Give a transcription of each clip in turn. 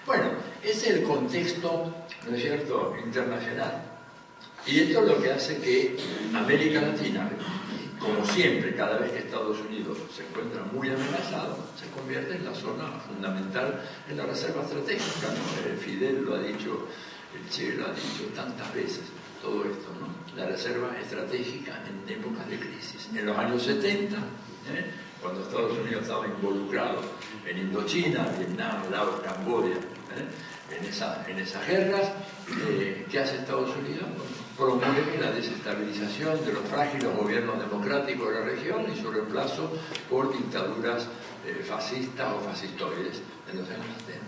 Bueno, ese es el contexto, ¿no es cierto?, internacional. Y esto es lo que hace que América Latina, como siempre, cada vez que Estados Unidos se encuentra muy amenazado, se convierte en la zona fundamental, en la reserva estratégica, ¿no? Fidel lo ha dicho, el Che lo ha dicho tantas veces, todo esto, ¿no? La reserva estratégica en épocas de crisis. En los años 70, cuando Estados Unidos estaba involucrado en Indochina, Vietnam, Laos, Camboya, en esas guerras, ¿qué hace Estados Unidos? Promueve la desestabilización de los frágiles gobiernos democráticos de la región y su reemplazo por dictaduras fascistas o fascistoides en los años 70.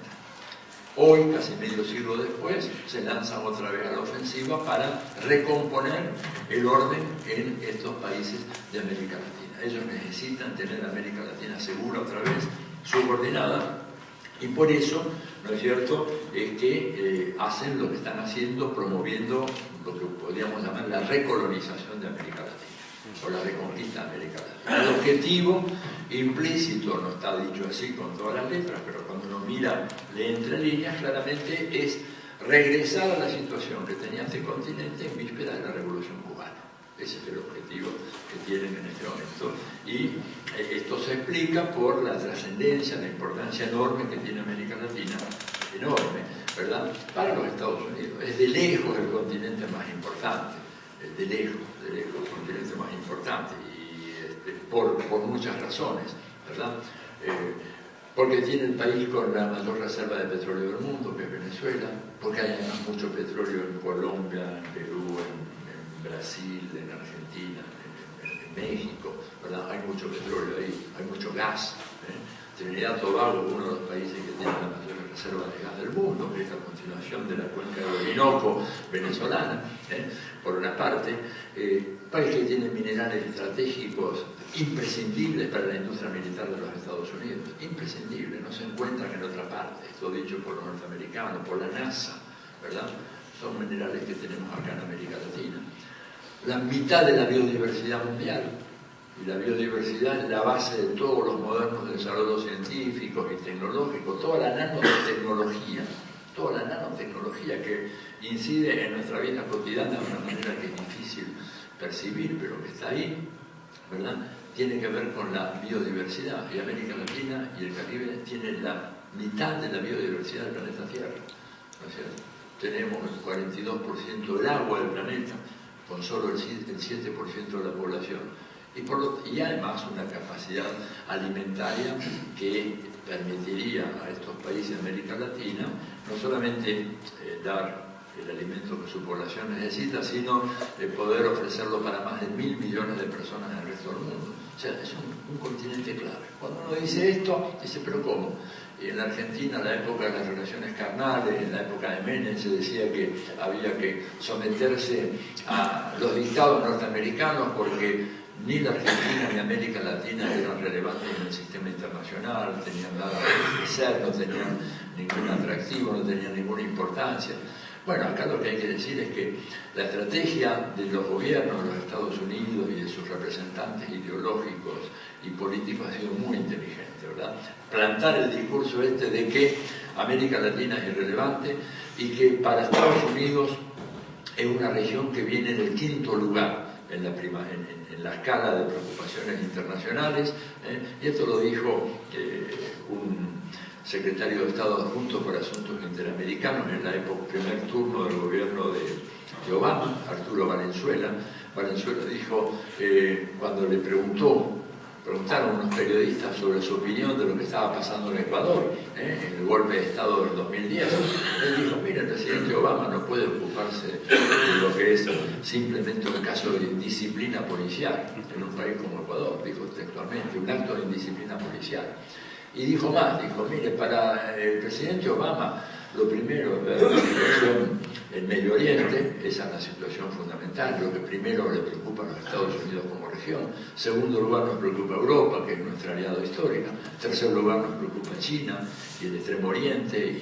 Hoy, casi medio siglo después, se lanzan otra vez a la ofensiva para recomponer el orden en estos países de América Latina. Ellos necesitan tener a América Latina segura otra vez, subordinada, y por eso, ¿no es cierto?, es que hacen lo que están haciendo, promoviendo lo que podríamos llamar la recolonización de América Latina, o la reconquista de América Latina. El objetivo implícito, no está dicho así con todas las letras, pero cuando uno mira de entre líneas, claramente es regresar a la situación que tenía este continente en víspera de la Revolución Cubana. Ese es el objetivo que tienen en este momento. Y esto se explica por la trascendencia, la importancia enorme que tiene América Latina, enorme, ¿verdad?, para los Estados Unidos. Es de lejos el continente más importante, de lejos el continente más importante, y por muchas razones, ¿verdad? Porque tiene el país con la mayor reserva de petróleo del mundo, que es Venezuela, porque hay además mucho petróleo en Colombia, en Perú, en Brasil, en Argentina, en México, ¿verdad? Hay mucho petróleo ahí, hay mucho gas. Trinidad y Tobago, uno de los países que tiene la mayor reserva de gas del mundo, que es la continuación de la cuenca del Orinoco venezolana, por una parte, país que tiene minerales estratégicos imprescindibles para la industria militar de los Estados Unidos, imprescindibles, no se encuentran en otra parte, esto dicho por los norteamericanos, por la NASA, ¿verdad? Son minerales que tenemos acá en América Latina. La mitad de la biodiversidad mundial, y la biodiversidad es la base de todos los modernos desarrollos científicos y tecnológicos, toda la nanotecnología que incide en nuestra vida cotidiana de una manera que es difícil percibir, pero que está ahí, ¿verdad?, tiene que ver con la biodiversidad. Y América Latina y el Caribe tienen la mitad de la biodiversidad del planeta Tierra, ¿no es cierto? Tenemos el 42% del agua del planeta, con solo el 7% de la población. Y además una capacidad alimentaria que permitiría a estos países de América Latina no solamente dar el alimento que su población necesita, sino poder ofrecerlo para más de 1.000 millones de personas en el resto del mundo. O sea, es un continente clave. Cuando uno dice esto, dice, ¿pero cómo? En la Argentina, en la época de las relaciones carnales, en la época de Menem, se decía que había que someterse a los dictados norteamericanos porque ni la Argentina ni América Latina eran relevantes en el sistema internacional, tenían nada que ofrecer, no tenían ningún atractivo, no tenían ninguna importancia. Bueno, acá lo que hay que decir es que la estrategia de los gobiernos de los Estados Unidos y de sus representantes ideológicos y políticos ha sido muy inteligente, ¿verdad? Plantar el discurso de que América Latina es irrelevante y que para Estados Unidos es una región que viene en el quinto lugar en la escala de preocupaciones internacionales, y esto lo dijo un secretario de Estado adjunto por Asuntos Interamericanos en la época, primer turno del gobierno de Obama, Arturo Valenzuela. Valenzuela dijo, cuando le preguntaron unos periodistas sobre su opinión de lo que estaba pasando en Ecuador, en el golpe de Estado del 2010, él dijo, mira, el presidente Obama no puede ocuparse de lo que es simplemente un caso de indisciplina policial en un país como Ecuador, dijo textualmente, un acto de indisciplina policial. Y dijo más, dijo, mire, para el presidente Obama, lo primero es ver la situación en Medio Oriente, esa es la situación fundamental, lo que primero le preocupa a los Estados Unidos como región. Segundo lugar nos preocupa Europa, que es nuestra aliado histórica. Tercer lugar nos preocupa China y el Extremo Oriente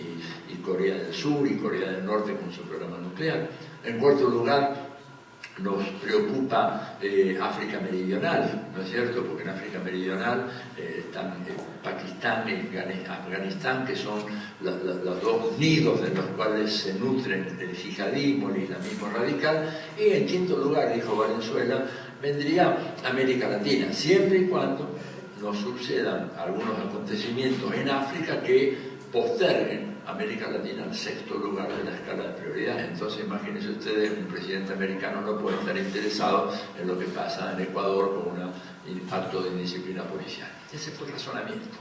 y Corea del Sur y Corea del Norte con su programa nuclear. En cuarto lugar nos preocupa África Meridional, ¿no es cierto? Porque en África Meridional están Pakistán y Afganistán, que son los dos nidos de los cuales se nutren el yihadismo, el islamismo radical, y en quinto lugar, dijo Valenzuela, vendría América Latina, siempre y cuando nos sucedan algunos acontecimientos en África que posterguen América Latina al sexto lugar de la escala de prioridades. Entonces, imagínense ustedes, un presidente americano no puede estar interesado en lo que pasa en Ecuador con un acto de indisciplina policial. Ese fue el razonamiento.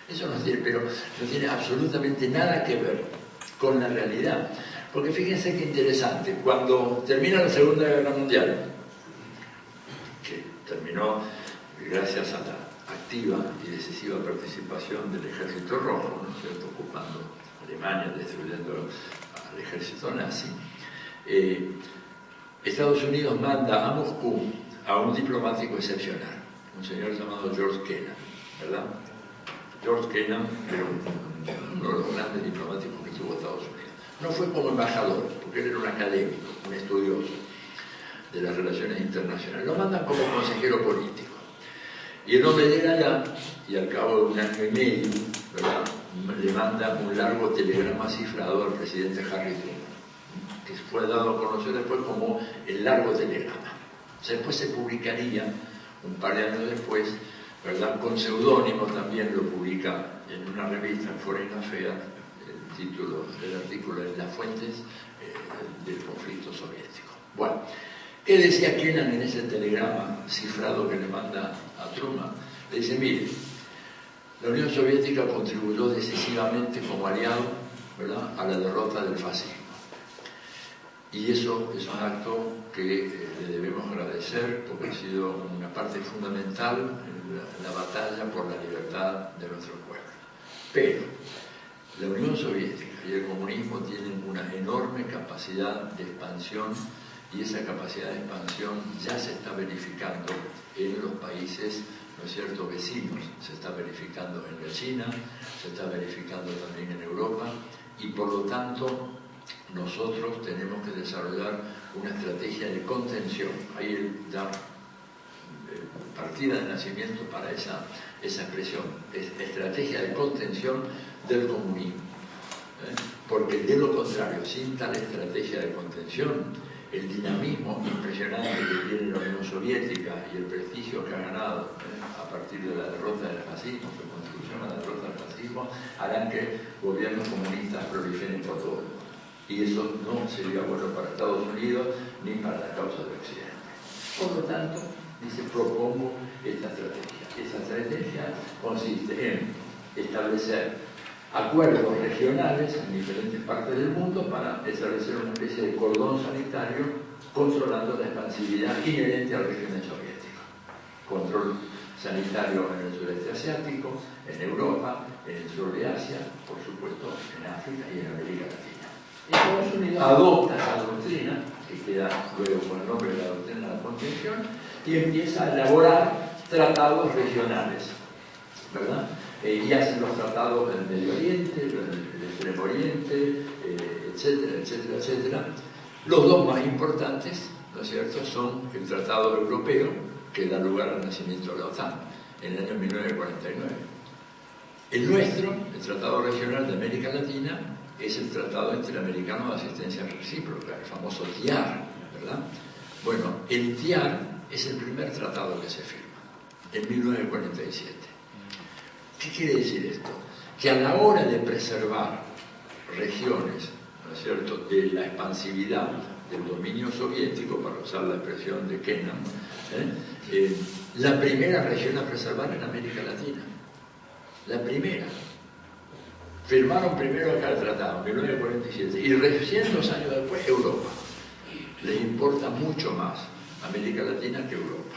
Eso pero no tiene absolutamente nada que ver con la realidad. Porque fíjense qué interesante, cuando termina la Segunda Guerra Mundial, que terminó gracias a la activa y decisiva participación del Ejército Rojo, ¿no es cierto?, ocupando Alemania, destruyendo al ejército nazi, Estados Unidos manda a Moscú a un diplomático excepcional, un señor llamado George Kennan, ¿verdad? George Kennan era uno de los grandes diplomáticos que tuvo Estados Unidos. No fue como embajador, porque él era un académico, un estudioso de las relaciones internacionales. Lo mandan como consejero político. Y el hombre llega allá y al cabo de un año y medio, ¿verdad?, le manda un largo telegrama cifrado al presidente Harry Truman, que fue dado a conocer después como el largo telegrama. O sea, después se publicaría, un par de años después, ¿verdad?, con seudónimo también lo publica en una revista, en Foreign Affairs, el título del artículo es Las fuentes del conflicto soviético. Bueno, ¿qué decía Kennan en ese telegrama cifrado que le manda a Truman? Le dice, mire, la Unión Soviética contribuyó decisivamente como aliado, ¿verdad?, a la derrota del fascismo. Y eso es un acto que le debemos agradecer porque ha sido una parte fundamental en la batalla por la libertad de nuestro pueblo. Pero la Unión Soviética y el comunismo tienen una enorme capacidad de expansión y esa capacidad de expansión ya se está verificando en los países, ¿no es cierto?, vecinos. Se está verificando en la China, se está verificando también en Europa y por lo tanto nosotros tenemos que desarrollar una estrategia de contención. Ahí él da partida de nacimiento para esa expresión, estrategia de contención del comunismo. Porque de lo contrario, sin tal estrategia de contención, el dinamismo impresionante que tiene la Unión Soviética y el prestigio que ha ganado a partir de la derrota del fascismo, su contribución a la derrota del fascismo, harán que gobiernos comunistas proliferen por todo el mundo. Y eso no sería bueno para Estados Unidos ni para la causa de Occidente. Por lo tanto, dice, propongo esta estrategia. Esa estrategia consiste en establecer acuerdos regionales en diferentes partes del mundo para establecer una especie de cordón sanitario controlando la expansividad inherente al régimen soviético. Control sanitario en el sureste asiático, en Europa, en el sur de Asia, por supuesto en África y en América Latina. Estados Unidos adopta esa doctrina, que queda luego con el nombre de la doctrina de la contención, y empieza a elaborar tratados regionales, ¿verdad? Y hacen los tratados del Medio Oriente, del Extremo Oriente, etcétera, etcétera, etcétera. Los dos más importantes, ¿no es cierto?, son el Tratado Europeo, que da lugar al nacimiento de la OTAN, en el año 1949. El nuestro, el Tratado Regional de América Latina, es el Tratado Interamericano de Asistencia Recíproca, el famoso TIAR, ¿verdad? Bueno, el TIAR es el primer tratado que se firma, en 1947. ¿Qué quiere decir esto? Que a la hora de preservar regiones, ¿no es cierto?, de la expansividad del dominio soviético, para usar la expresión de Kennan, la primera región a preservar en América Latina. La primera. Firmaron primero acá el tratado, en 1947, y recién 2 años después Europa. Les importa mucho más América Latina que Europa.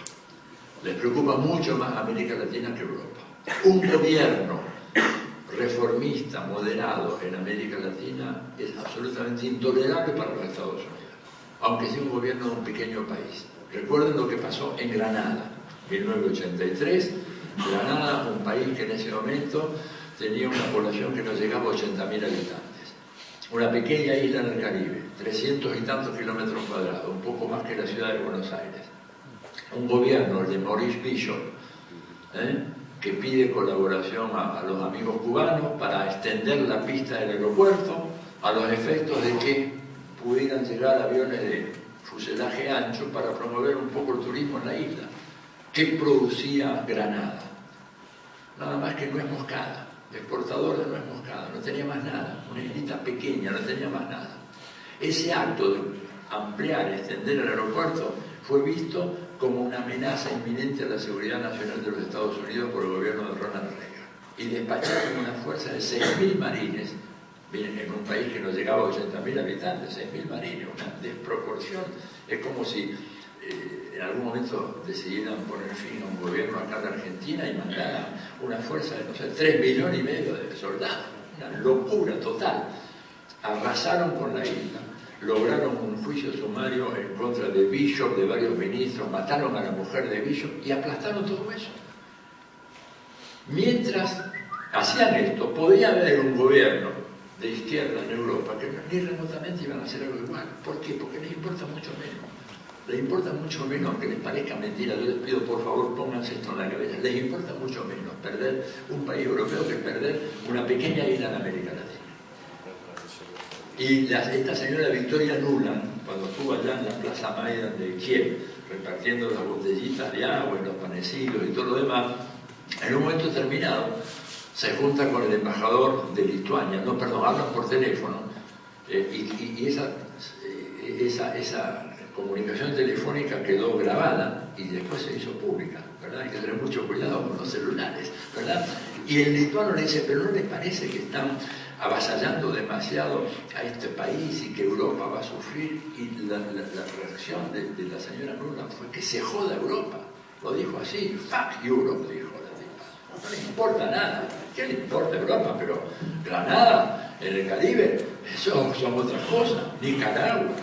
Les preocupa mucho más América Latina que Europa. Un gobierno reformista, moderado en América Latina es absolutamente intolerable para los Estados Unidos, aunque sea un gobierno de un pequeño país. Recuerden lo que pasó en Granada, 1983. Granada, un país que en ese momento tenía una población que no llegaba a 80.000 habitantes. una pequeña isla en el Caribe, 300 y tantos kilómetros cuadrados, un poco más que la ciudad de Buenos Aires. Un gobierno, el de Maurice Bishop, que pide colaboración a los amigos cubanos para extender la pista del aeropuerto a los efectos de que pudieran llegar aviones de fuselaje ancho para promover un poco el turismo en la isla. ¿Qué producía Granada? Nada más que nuez moscada, exportador de nuez moscada, no tenía más nada, una islita pequeña, no tenía más nada. Ese acto de ampliar, extender el aeropuerto fue visto como una amenaza inminente a la seguridad nacional de los Estados Unidos por el gobierno de Ronald Reagan. Y despacharon una fuerza de 6.000 marines, miren, en un país que no llegaba a 80.000 habitantes, 6.000 marines, una desproporción. Es como si en algún momento decidieran poner fin a un gobierno acá en Argentina y mandaran una fuerza de, no sé, 3,5 millones de soldados. Una locura total. Arrasaron con la isla. Lograron un juicio sumario en contra de Bishop, de varios ministros, mataron a la mujer de Bishop y aplastaron todo eso. Mientras hacían esto, podía haber un gobierno de izquierda en Europa que ni remotamente iban a hacer algo igual. ¿Por qué? Porque les importa mucho menos. Les importa mucho menos, aunque les parezca mentira, yo les pido por favor pónganse esto en la cabeza, les importa mucho menos perder un país europeo que perder una pequeña isla en América Latina. Y esta señora Victoria Nuland, cuando estuvo allá en la Plaza Maidan de Kiev, repartiendo las botellitas de agua y los panecillos y todo lo demás, en un momento determinado se junta con el embajador de Lituania, hablan por teléfono, y esa comunicación telefónica quedó grabada y después se hizo pública, ¿verdad? Hay que tener mucho cuidado con los celulares, ¿verdad? Y el lituano le dice, pero ¿no les parece que están avasallando demasiado a este país y que Europa va a sufrir? Y la reacción de la señora Nuland fue que se joda Europa. Lo dijo así, fuck Europe, dijo la tipa. No le importa nada. ¿Qué le importa Europa? Pero Granada, en el Caribe, eso son otras cosas. Nicaragua,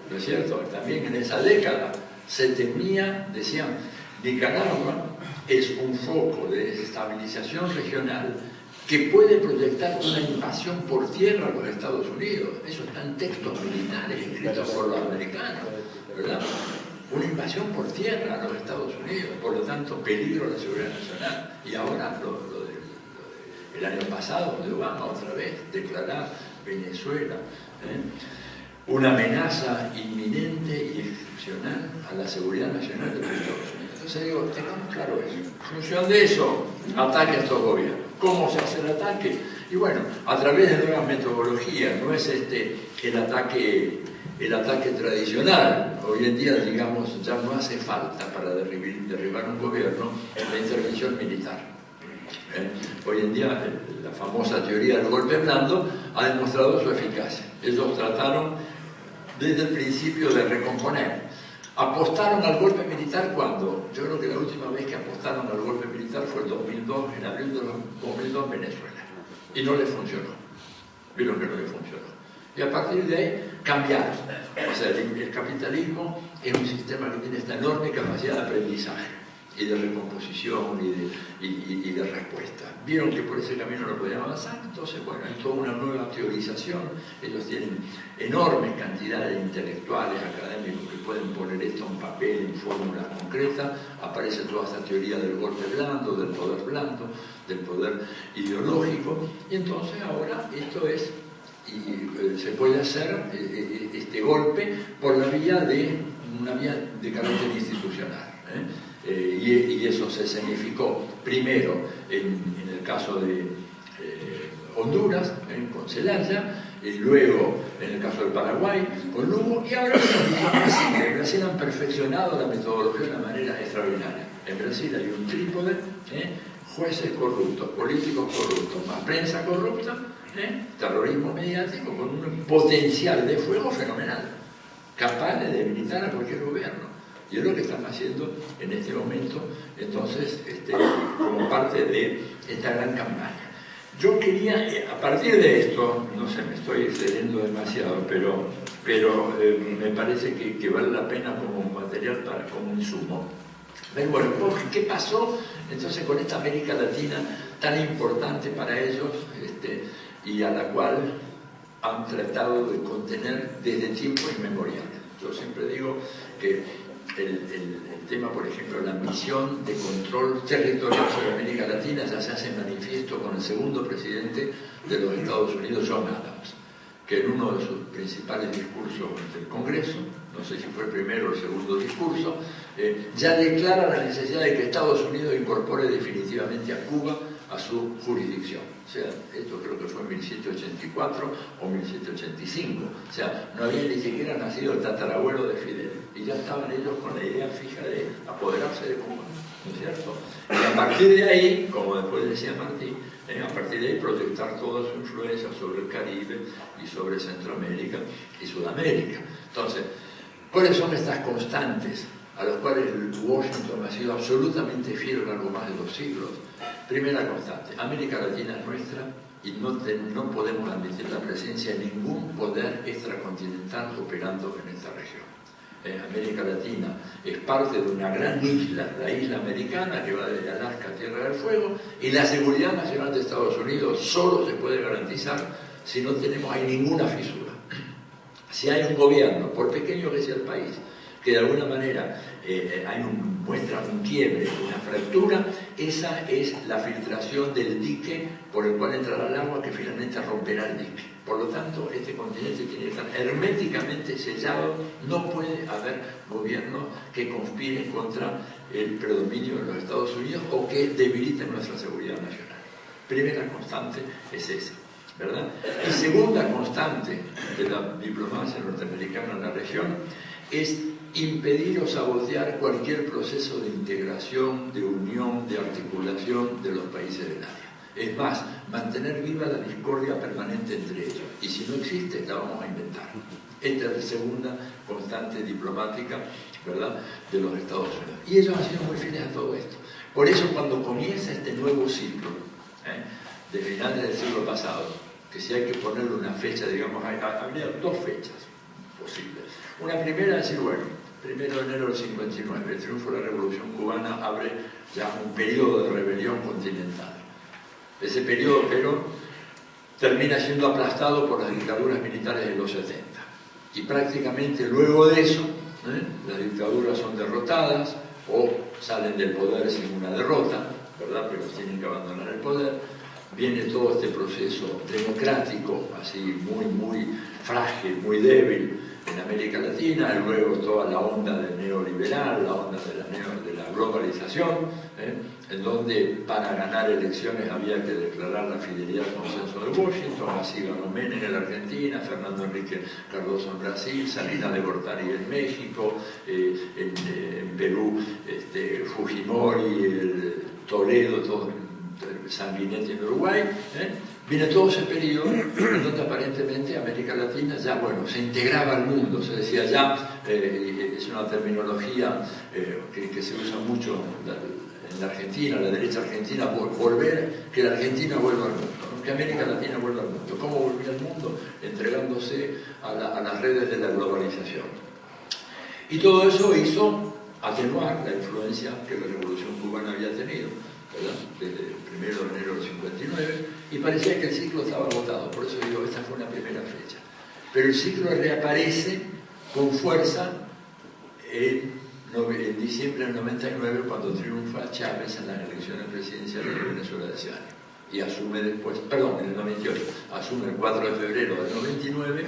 ¿no es cierto? También en esa década se temía, decían, Nicaragua es un foco de desestabilización regional que puede proyectar una invasión por tierra a los Estados Unidos. Eso está en textos militares escritos por los americanos, ¿verdad? Una invasión por tierra a los Estados Unidos, por lo tanto, peligro a la seguridad nacional. Y ahora, el año pasado, de Obama, otra vez, declarar Venezuela una amenaza inminente y excepcional a la seguridad nacional de los Estados Unidos. Entonces digo, tengamos claro eso. En función de eso, ataque a estos gobiernos. ¿Cómo se hace el ataque? Y bueno, a través de nuevas metodologías, no es el ataque tradicional. Hoy en día, digamos, ya no hace falta para derribar un gobierno la intervención militar. Hoy en día, la famosa teoría del golpe blando ha demostrado su eficacia. Ellos trataron desde el principio de recomponer. ¿Apostaron al golpe militar cuándo? Yo creo que la última vez que apostaron al golpe militar fue el 2002, en abril de 2002 en Venezuela. Y no les funcionó. Vieron que no les funcionó. Y a partir de ahí cambiaron. O sea, el capitalismo es un sistema que tiene esta enorme capacidad de aprendizaje y de recomposición y de respuesta. Vieron que por ese camino no podían avanzar, entonces, bueno, hay toda una nueva teorización. Ellos tienen enormes cantidades de intelectuales, académicos que pueden poner esto en papel, en fórmulas concretas. Aparece toda esta teoría del golpe blando, del poder ideológico, y entonces ahora esto es, se puede hacer este golpe por la vía de una vía de carácter institucional. Y eso se escenificó primero en el caso de Honduras, con Zelaya, y luego en el caso del Paraguay, con Lugo, y ahora en Brasil. En Brasil han perfeccionado la metodología de una manera extraordinaria. En Brasil hay un trípode, jueces corruptos, políticos corruptos, más prensa corrupta, terrorismo mediático, con un potencial de fuego fenomenal, capaz de debilitar a cualquier gobierno. Y es lo que están haciendo en este momento, entonces, como parte de esta gran campaña. Yo quería, a partir de esto, no sé, me estoy excediendo demasiado, pero me parece que vale la pena como material, como insumo. Pero bueno, ¿qué pasó entonces con esta América Latina tan importante para ellos y a la cual han tratado de contener desde tiempos inmemoriales. Yo siempre digo que el tema, por ejemplo, la misión de control territorial sobre América Latina ya se hace manifiesto con el segundo presidente de los Estados Unidos, John Adams, que en uno de sus principales discursos del Congreso, no sé si fue el primero o el segundo discurso, ya declara la necesidad de que Estados Unidos incorpore definitivamente a Cuba a su jurisdicción. O sea, esto creo que fue en 1784 o 1785. O sea, no había ni siquiera nacido el tatarabuelo de Fidel. Y ya estaban ellos con la idea fija de apoderarse de Cuba, ¿no es cierto? Y a partir de ahí, como después decía Martí, a partir de ahí proyectar toda su influencia sobre el Caribe y sobre Centroamérica y Sudamérica. Entonces, ¿cuáles son estas constantes a las cuales Washington ha sido absolutamente fiel a lo largo más de 2 siglos? Primera constante, América Latina es nuestra y no podemos admitir la presencia de ningún poder extracontinental operando en esta región. América Latina es parte de una gran isla, la isla americana que va desde Alaska a Tierra del Fuego, y la seguridad nacional de Estados Unidos solo se puede garantizar si no tenemos ahí ninguna fisura. Si hay un gobierno, por pequeño que sea el país, que de alguna manera muestra un quiebre, una fractura, esa es la filtración del dique por el cual entrará el agua que finalmente romperá el dique. Por lo tanto, este continente tiene que estar herméticamente sellado, no puede haber gobiernos que conspiren contra el predominio de los Estados Unidos o que debiliten nuestra seguridad nacional. Primera constante es esa, ¿verdad? Y segunda constante de la diplomacia norteamericana en la región es impedir o sabotear cualquier proceso de integración, de unión, de articulación de los países del área. Es más, mantener viva la discordia permanente entre ellos. Y si no existe, la vamos a inventar. Esta es la segunda constante diplomática, ¿verdad?, de los Estados Unidos. Y ellos han sido muy fieles a todo esto. Por eso, cuando comienza este nuevo ciclo, de finales del siglo pasado, que si hay que ponerle una fecha, digamos, habría 2 fechas posibles. Una primera es decir, bueno, 1 de enero del 59, el triunfo de la Revolución Cubana abre ya un periodo de rebelión continental. Ese periodo, pero, termina siendo aplastado por las dictaduras militares de los 70. Y prácticamente luego de eso, las dictaduras son derrotadas o salen del poder sin una derrota, ¿verdad?, pero tienen que abandonar el poder. Viene todo este proceso democrático, así muy frágil, muy débil en América Latina, y luego toda la onda del neoliberal, la onda de la globalización, en donde para ganar elecciones había que declarar la fidelidad al consenso de Washington. Así ganó Menem en la Argentina, Fernando Enrique Cardoso en Brasil, Salinas de Gortari en México, en Perú, Fujimori, Toledo, todo, Sanguinetti en Uruguay. Viene todo ese periodo en donde aparentemente América Latina ya, bueno, se integraba al mundo, se decía ya, es una terminología que se usa mucho en la Argentina, la derecha argentina, que la Argentina vuelva al mundo, ¿no?, que América Latina vuelva al mundo. ¿Cómo volvía al mundo? Entregándose a las redes de la globalización. Y todo eso hizo atenuar la influencia que la Revolución Cubana había tenido, ¿verdad?, desde el 1 de enero del 59, y parecía que el ciclo estaba agotado. Por eso digo, esta fue una primera fecha. Pero el ciclo reaparece con fuerza en diciembre del 99, cuando triunfa Chávez en las elecciones presidenciales de Venezuela de ese año. Y asume después, perdón, en el 98, asume el 4 de febrero del 99,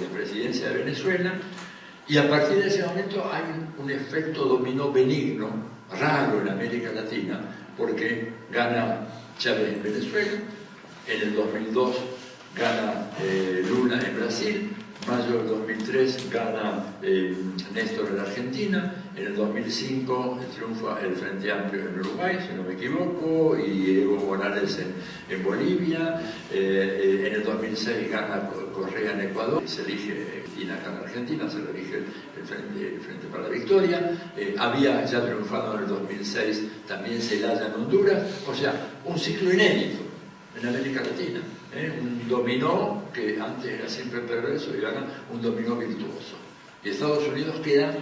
la presidencia de Venezuela, y a partir de ese momento hay un efecto dominó benigno, raro en América Latina, porque gana Chávez en Venezuela, en el 2002 gana Lula en Brasil, mayo del 2003 gana Néstor en Argentina, en el 2005 triunfa el Frente Amplio en Uruguay, si no me equivoco, y Evo Morales en Bolivia, en el 2006 gana Correa en Ecuador, se elige acá en Argentina, se elige el Frente para la Victoria, había ya triunfado en el 2006 también Zelaya en Honduras. O sea, un ciclo inédito en América Latina, un dominó que antes era siempre perverso y ahora un dominó virtuoso. Y Estados Unidos queda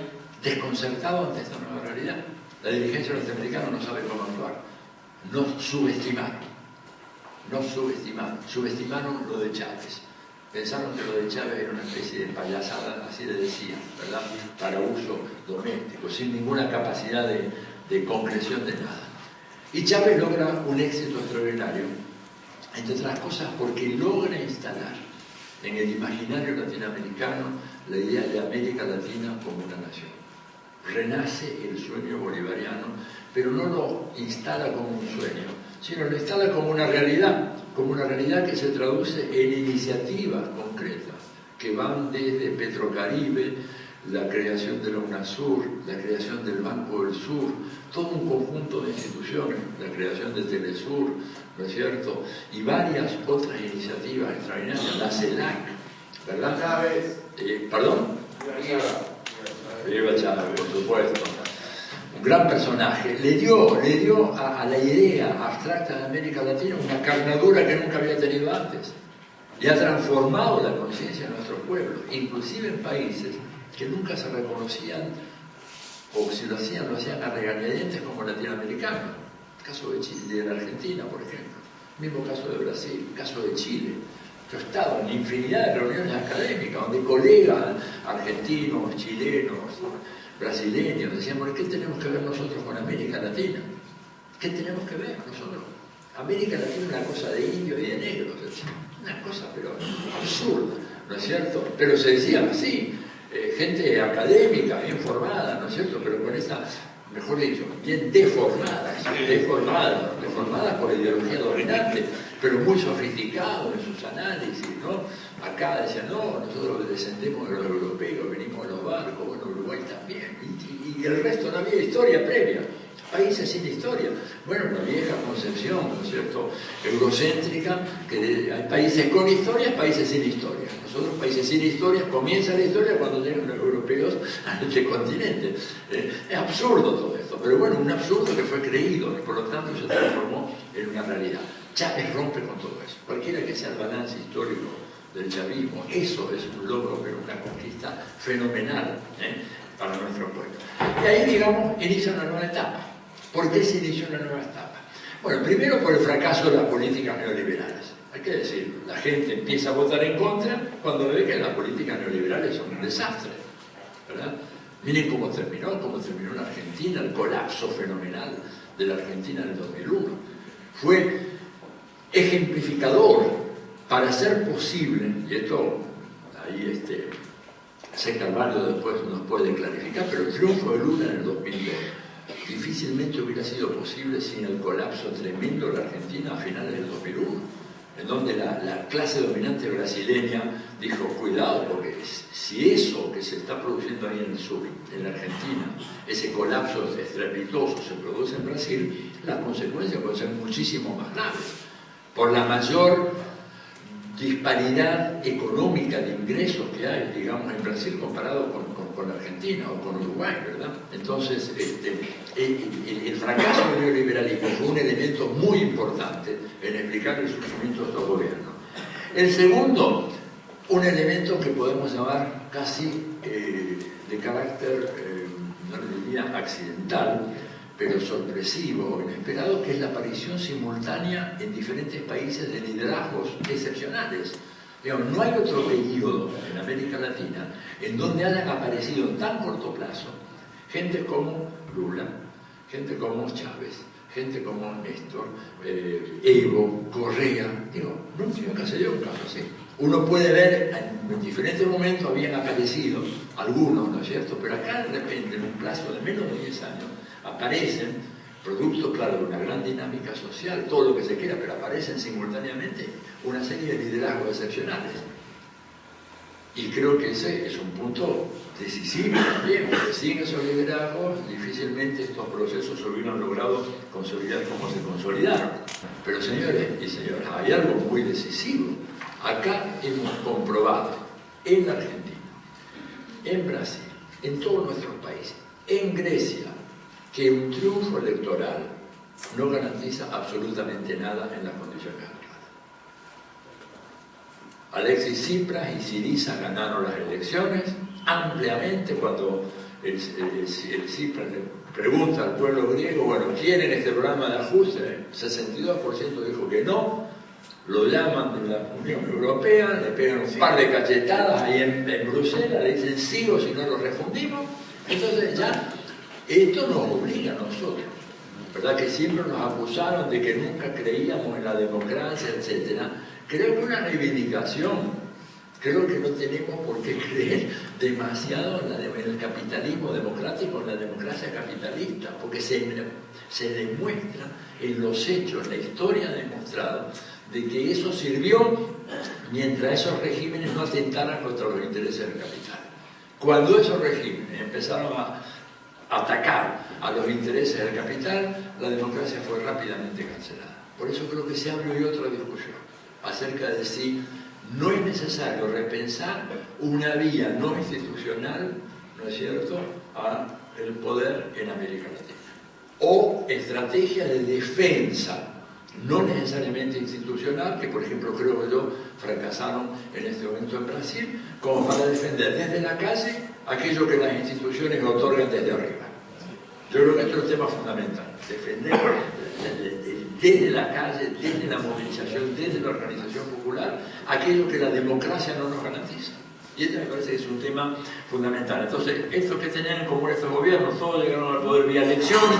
desconcertado ante esta nueva realidad. La dirigencia norteamericana no sabe cómo actuar. Nos subestimaron, subestimaron lo de Chávez. pensaron que lo de Chávez era una especie de payasada, así le decían, ¿verdad? Para uso doméstico, sin ninguna capacidad de concreción de nada. Y Chávez logra un éxito extraordinario, entre otras cosas porque logra instalar en el imaginario latinoamericano la idea de América Latina como una nación. Renace el sueño bolivariano, pero no lo instala como un sueño, sino lo instala como una realidad que se traduce en iniciativas concretas, que van desde Petrocaribe, la creación de la UNASUR, la creación del Banco del Sur, todo un conjunto de instituciones, la creación de Telesur, ¿no es cierto? Y varias otras iniciativas extraordinarias, la CELAC, ¿verdad? Chávez. ¿Perdón? Viva Chávez, por supuesto. Un gran personaje. Le dio a la idea abstracta de América Latina una carnadura que nunca había tenido antes. Y ha transformado la conciencia de nuestros pueblos, inclusive en países que nunca se reconocían, o si lo hacían a regañadientes como latinoamericanos. El caso de la Argentina, por ejemplo. El mismo caso de Brasil, el caso de Chile. Yo he estado en infinidad de reuniones académicas donde colegas argentinos, chilenos, brasileños decían, bueno, ¿qué tenemos que ver nosotros con América Latina? ¿Qué tenemos que ver nosotros? América Latina es una cosa de indios y de negros, una cosa pero absurda, ¿no es cierto? Pero se decía así, gente académica, bien formada, ¿no es cierto? Pero con esa, mejor dicho, bien deformadas por la ideología dominante, pero muy sofisticados en sus análisis, ¿no? Acá decían, no, nosotros descendemos de los europeos, venimos de los barcos, bueno, Uruguay también, y el resto no había historia previa. Países sin historia. Bueno, la vieja concepción, ¿no es cierto?, eurocéntrica, que hay países con historia, países sin historia. Nosotros, países sin historia, comienza la historia cuando llegan los europeos a este continente. Es absurdo todo esto, pero bueno, un absurdo que fue creído y por lo tanto se transformó en una realidad. Chávez rompe con todo eso. Cualquiera que sea el balance histórico del chavismo, eso es un logro, pero una conquista fenomenal para nuestro pueblo. Y ahí, digamos, inicia una nueva etapa. ¿Por qué se inició una nueva etapa? Bueno, primero por el fracaso de las políticas neoliberales. Hay que decirlo, la gente empieza a votar en contra cuando ve que las políticas neoliberales son un desastre, ¿verdad? Miren cómo terminó en Argentina, el colapso fenomenal de la Argentina en el 2001. Fue ejemplificador para hacer posible, y esto ahí sé que Alvaro después nos puede clarificar, pero el triunfo de Lula en el 2002 difícilmente hubiera sido posible sin el colapso tremendo de la Argentina a finales del 2001, en donde la clase dominante brasileña dijo, cuidado, porque si eso que se está produciendo ahí en el sur, en la Argentina, ese colapso estrepitoso se produce en Brasil, las consecuencias pueden ser muchísimo más graves, por la mayor disparidad económica de ingresos que hay, digamos, en Brasil comparado con Argentina o con Uruguay, ¿verdad? Entonces, el fracaso del neoliberalismo fue un elemento muy importante en explicar el surgimiento de estos gobiernos. El segundo, un elemento que podemos llamar casi de carácter, no le diría accidental, pero sorpresivo o inesperado, que es la aparición simultánea en diferentes países de liderazgos excepcionales. Digamos, no hay otro periodo en América Latina en donde hayan aparecido en tan corto plazo gente como Lula, gente como Chávez, gente como Néstor, Evo, Correa. Digo, nunca se dio un caso así. Uno puede ver, en diferentes momentos habían aparecido algunos, ¿no es cierto? Pero acá, de repente, en un plazo de menos de 10 años, aparecen, producto, claro, de una gran dinámica social, todo lo que se quiera, pero aparecen simultáneamente una serie de liderazgos excepcionales. Y creo que ese es un punto decisivo también, porque sin esos liderazgos difícilmente estos procesos se hubieran logrado consolidar como se consolidaron. Pero señores y señoras, hay algo muy decisivo. Acá hemos comprobado, en Argentina, en Brasil, en todos nuestros países, en Grecia, que un triunfo electoral no garantiza absolutamente nada en las condiciones actuales. Alexis Tsipras y Syriza ganaron las elecciones ampliamente. Cuando el Tsipras le pregunta al pueblo griego, bueno, ¿quieren este programa de ajuste? 62% dijo que no, lo llaman de la Unión Europea, le pegan un par de cachetadas ahí en Bruselas, le dicen sí o si no lo refundimos. Entonces ya esto nos obliga a nosotros, ¿verdad? Que siempre nos acusaron de que nunca creíamos en la democracia, etc. Creo que una reivindicación. Creo que no tenemos por qué creer demasiado en el capitalismo democrático, en la democracia capitalista, porque se demuestra en los hechos, la historia ha demostrado de que eso sirvió mientras esos regímenes no atentaran contra los intereses del capital. Cuando esos regímenes empezaron a atacar a los intereses del capital, la democracia fue rápidamente cancelada. Por eso creo que se abre hoy otra discusión acerca de si no es necesario repensar una vía no institucional, ¿no es cierto?, al poder en América Latina. O estrategias de defensa, no necesariamente institucional, que por ejemplo creo yo fracasaron en este momento en Brasil, como para defender desde la calle aquello que las instituciones otorgan desde arriba. Yo creo que esto es un tema fundamental, defender desde la calle, desde la movilización, desde la organización popular, aquello que la democracia no nos garantiza. Y este me parece que es un tema fundamental. Entonces, esto que tenían en común estos gobiernos, todos llegaron al poder vía elecciones,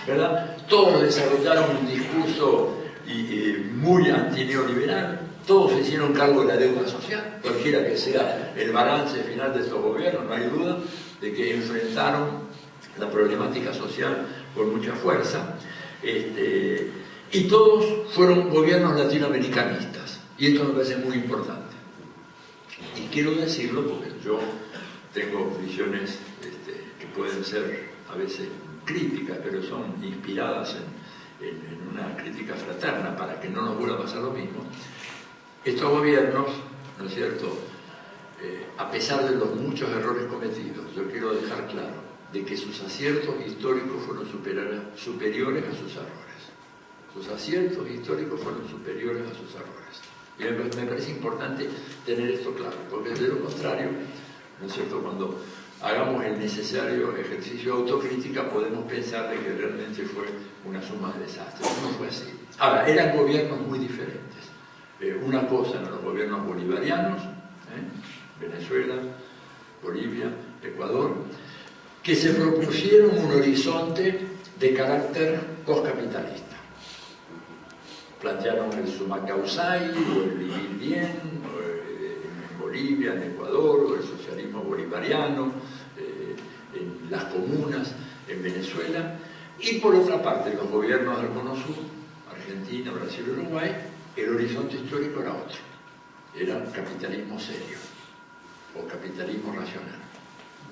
¿verdad? Todos desarrollaron un discurso muy antineoliberal, todos se hicieron cargo de la deuda social, cualquiera que sea el balance final de estos gobiernos, no hay duda de que enfrentaron la problemática social con mucha fuerza. Y todos fueron gobiernos latinoamericanistas, y esto me parece muy importante. Y quiero decirlo porque yo tengo visiones que pueden ser a veces críticas, pero son inspiradas en una crítica fraterna para que no nos vuelva a pasar lo mismo. Estos gobiernos, ¿no es cierto?, a pesar de los muchos errores cometidos, yo quiero dejar claro de que sus aciertos históricos fueron superiores a sus errores. Sus aciertos históricos fueron superiores a sus errores. Y me parece importante tener esto claro, porque de lo contrario, ¿no es cierto?, cuando hagamos el necesario ejercicio de autocrítica, podemos pensar de que realmente fue una suma de desastres. No fue así. Ahora, eran gobiernos muy diferentes. Una cosa eran los gobiernos bolivarianos, Venezuela, Bolivia, Ecuador, que se propusieron un horizonte de carácter postcapitalista. Plantearon el summa causai, o el vivir bien, en Bolivia, en Ecuador, o el socialismo bolivariano, en las comunas, en Venezuela. Y por otra parte, los gobiernos del Cono Sur, Argentina, Brasil y Uruguay, el horizonte histórico era otro. Era capitalismo serio, o capitalismo racional.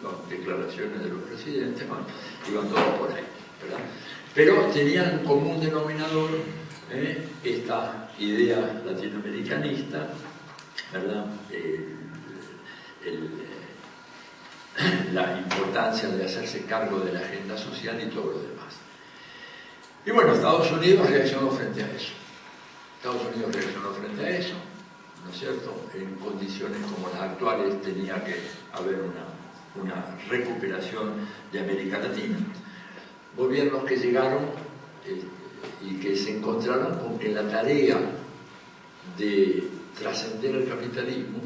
Las declaraciones de los presidentes iban todos por ahí, ¿verdad? Pero tenían un común denominador esta idea latinoamericanista, ¿verdad? La importancia de hacerse cargo de la agenda social y todo lo demás. Y bueno, Estados Unidos reaccionó frente a eso. Estados Unidos reaccionó frente a eso, ¿no es cierto? En condiciones como las actuales tenía que haber una recuperación de América Latina. Gobiernos que llegaron y que se encontraron con que la tarea de trascender el capitalismo,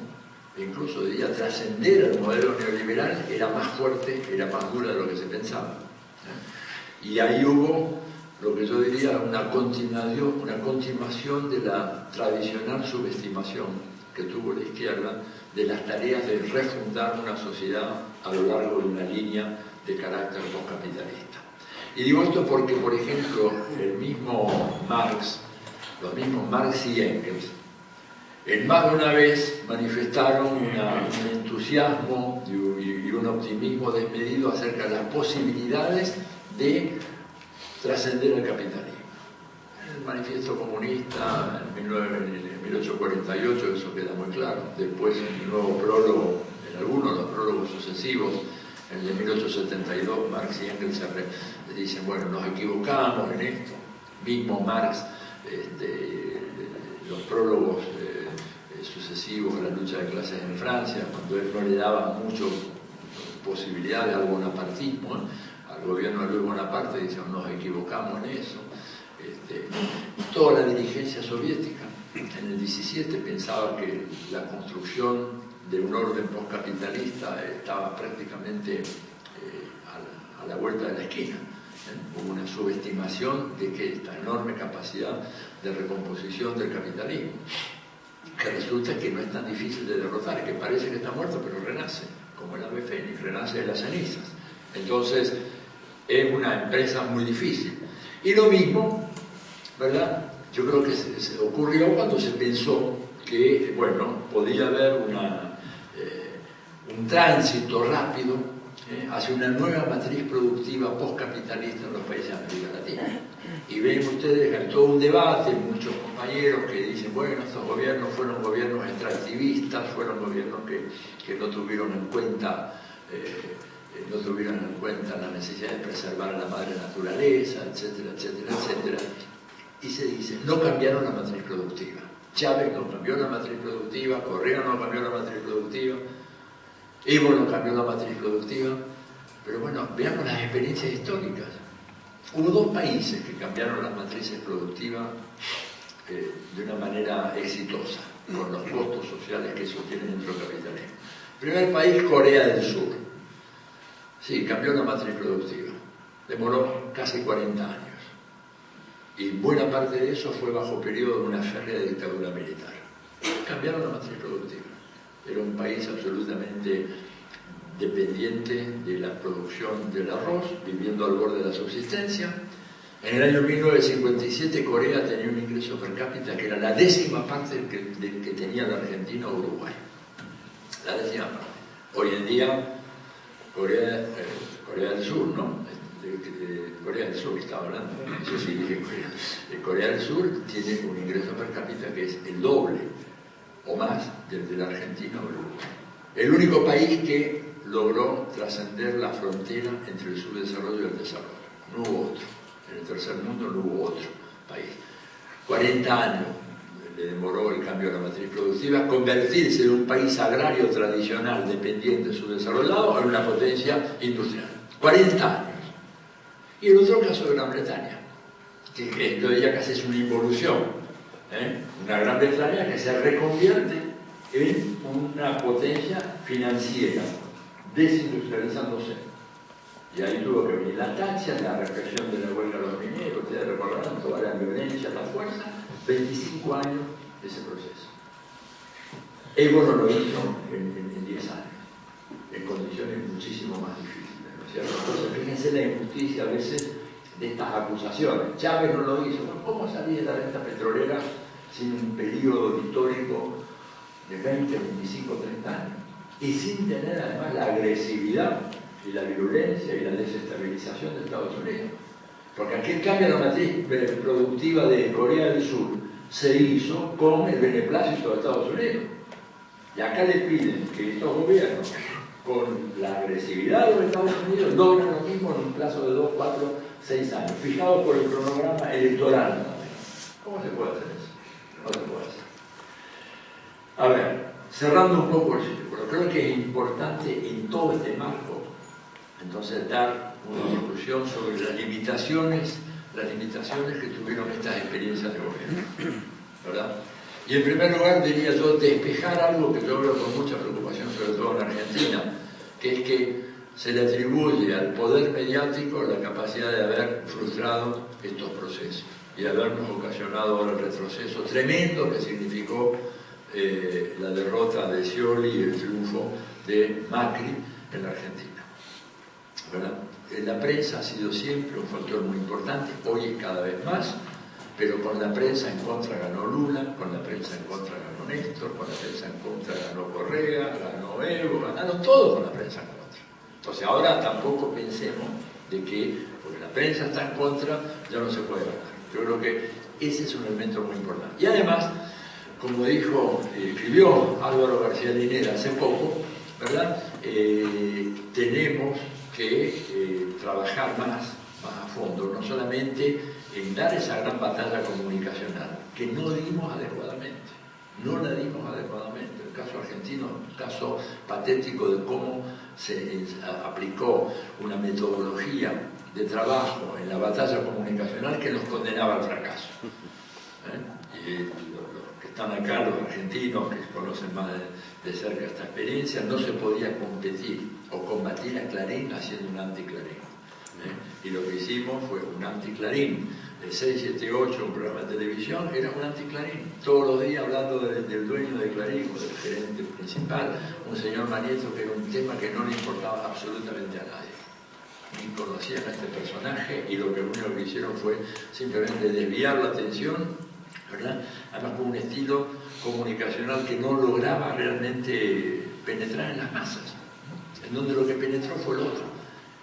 e incluso diría trascender el modelo neoliberal, era más fuerte, era más dura de lo que se pensaba. Y ahí hubo lo que yo diría una continuación de la tradicional subestimación que tuvo la izquierda de las tareas de refundar una sociedad a lo largo de una línea de carácter postcapitalista. Y digo esto porque, por ejemplo, el mismo Marx, los mismos Marx y Engels, en más de una vez manifestaron un entusiasmo y un optimismo desmedido acerca de las posibilidades de trascender el capitalismo. El manifiesto comunista en 1848, eso queda muy claro. Después, en el nuevo prólogo, en algunos de los prólogos sucesivos, en el de 1872, Marx y Engels dicen, bueno, nos equivocamos en esto. Mismo Marx, los prólogos sucesivos a la lucha de clases en Francia, cuando él no le daba mucho posibilidades al bonapartismo, al gobierno de Luis Bonaparte, dicen, nos equivocamos en eso. Toda la dirigencia soviética en el 17 pensaba que la construcción de un orden postcapitalista estaba prácticamente a la vuelta de la esquina. Hubo una subestimación de que esta enorme capacidad de recomposición del capitalismo, que resulta que no es tan difícil de derrotar, que parece que está muerto, pero renace, como el ave fénix, renace de las cenizas. Entonces, es una empresa muy difícil. Y lo mismo, ¿verdad? Yo creo que se ocurrió cuando se pensó que, bueno, podía haber un tránsito rápido hacia una nueva matriz productiva postcapitalista en los países de América Latina. Y ven ustedes que hay todo un debate, muchos compañeros que dicen, bueno, estos gobiernos fueron gobiernos extractivistas, fueron gobiernos que no tuvieron en cuenta la necesidad de preservar a la madre naturaleza, etcétera, etcétera, etcétera. Y se dice, no cambiaron la matriz productiva. Chávez no cambió la matriz productiva, Correa no cambió la matriz productiva, Evo no cambió la matriz productiva, pero bueno, veamos las experiencias históricas. Hubo dos países que cambiaron las matrices productivas de una manera exitosa, con los costos sociales que eso tiene dentro del capitalismo. Primer país, Corea del Sur. Sí, cambió la matriz productiva. Demoró casi 40 años. Y buena parte de eso fue bajo periodo de una férrea dictadura militar. Cambiaron la matriz productiva. Era un país absolutamente dependiente de la producción del arroz, viviendo al borde de la subsistencia. En el año 1957 Corea tenía un ingreso per cápita que era la 10ª parte del que tenía la Argentina o Uruguay. La 10ª parte. Hoy en día Corea del Sur, ¿no? Corea del Sur estaba hablando, yo sí dije Corea del Sur tiene un ingreso per cápita que es el doble o más del de la Argentina o Uruguay. El único país que logró trascender la frontera entre el subdesarrollo y el desarrollo. No hubo otro. En el tercer mundo no hubo otro país. 40 años le demoró el cambio de la matriz productiva convertirse de un país agrario tradicional, dependiente, subdesarrollado, en una potencia industrial. 40 años. Y el otro caso de Gran Bretaña, que entonces ya casi es una involución. Una Gran Bretaña que se reconvierte en una potencia financiera, desindustrializándose. Y ahí tuvo que venir la tacha, la represión de la huelga de los mineros, ustedes recordarán toda la violencia, la fuerza, 25 años de ese proceso. Evo no lo hizo en 10 años, en condiciones muchísimo más difíciles, ¿no es cierto? Entonces, fíjense la injusticia a veces de estas acusaciones. Chávez no lo hizo. ¿Cómo salir de la renta petrolera sin un periodo histórico de 20, 25, 30 años? Y sin tener además la agresividad y la virulencia y la desestabilización de Estados Unidos. Porque aquel cambio de la matriz productiva de Corea del Sur se hizo con el beneplácito de Estados Unidos. Y acá le piden que estos gobiernos, con la agresividad de los Estados Unidos, logren lo mismo en un plazo de 2, 4, 6 años, fijado por el cronograma electoral. ¿Cómo se puede hacer eso? No se puede hacer. A ver, cerrando un poco el círculo, creo que es importante en todo este marco, entonces, dar una discusión sobre las limitaciones que tuvieron estas experiencias de gobierno, ¿verdad? Y en primer lugar, diría yo, despejar algo que yo veo con mucha preocupación, sobre todo en Argentina, que es que se le atribuye al poder mediático la capacidad de haber frustrado estos procesos y habernos ocasionado ahora el retroceso tremendo que significó la derrota de Scioli y el triunfo de Macri en la Argentina, ¿verdad? La prensa ha sido siempre un factor muy importante, hoy es cada vez más, pero con la prensa en contra ganó Lula, con la prensa en contra ganó Néstor, con la prensa en contra ganó Correa, ganó Evo, ganaron todos con la prensa en contra. Entonces ahora tampoco pensemos de que, porque la prensa está en contra, ya no se puede ganar. Yo creo que ese es un elemento muy importante. Y además, como escribió Álvaro García Linera hace poco, ¿verdad? Tenemos que trabajar más a fondo, no solamente en dar esa gran batalla comunicacional, que no dimos adecuadamente, no la dimos adecuadamente. El caso argentino es un caso patético de cómo se aplicó una metodología de trabajo en la batalla comunicacional que nos condenaba al fracaso. Y los que están acá los argentinos que conocen más de cerca esta experiencia, no se podía competir o combatir a Clarín haciendo un anti-Clarín. Y lo que hicimos fue un anti-Clarín. El 678, un programa de televisión, era un anti-Clarín. Todos los días hablando del dueño de Clarín o del gerente principal, un señor Manieto, que era un tema que no le importaba absolutamente a nadie. Ni conocían a este personaje y lo único que hicieron fue simplemente desviar la atención, ¿verdad? Además con un estilo comunicacional que no lograba realmente penetrar en las masas, en donde lo que penetró fue el otro,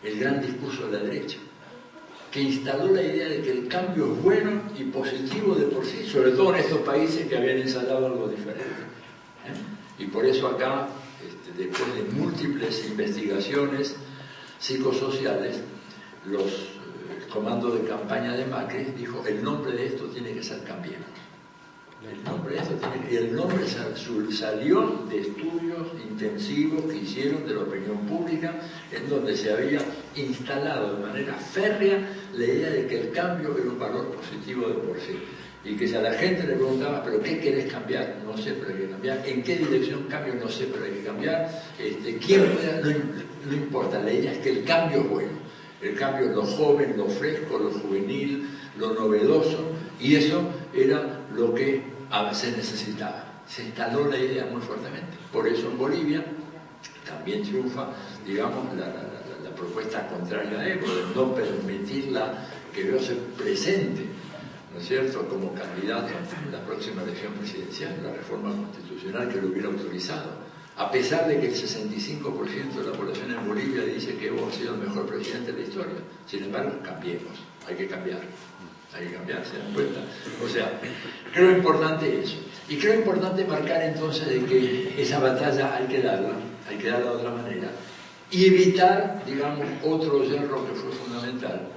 el gran discurso de la derecha, que instaló la idea de que el cambio es bueno y positivo de por sí, sobre todo en estos países que habían instalado algo diferente. Y por eso acá, después de múltiples investigaciones psicosociales, el comando de campaña de Macri dijo: el nombre de esto tiene que ser Cambiemos. El nombre salió de estudios intensivos que hicieron de la opinión pública, en donde se había instalado de manera férrea la idea de que el cambio era un valor positivo de por sí. Y que si a la gente le preguntaba: ¿pero qué querés cambiar? No sé, pero hay que cambiar. ¿En qué dirección cambio? No sé, pero hay que cambiar. ¿Quién puede? No importa, la idea es que el cambio es bueno. El cambio es lo joven, lo fresco, lo juvenil, lo novedoso, y eso era lo que se necesitaba. Se instaló la idea muy fuertemente. Por eso en Bolivia también triunfa, digamos, la propuesta contraria a Evo, de no permitirla que Evo se presente, ¿no es cierto?, como candidato en la próxima elección presidencial, la reforma constitucional que lo hubiera autorizado. A pesar de que el 65% de la población en Bolivia dice que Evo ha sido el mejor presidente de la historia. Sin embargo, cambiemos, hay que cambiar, ¿se dan cuenta? O sea, creo importante eso. Y creo importante marcar entonces de que esa batalla hay que darla de otra manera, y evitar, digamos, otro yerro que fue fundamental,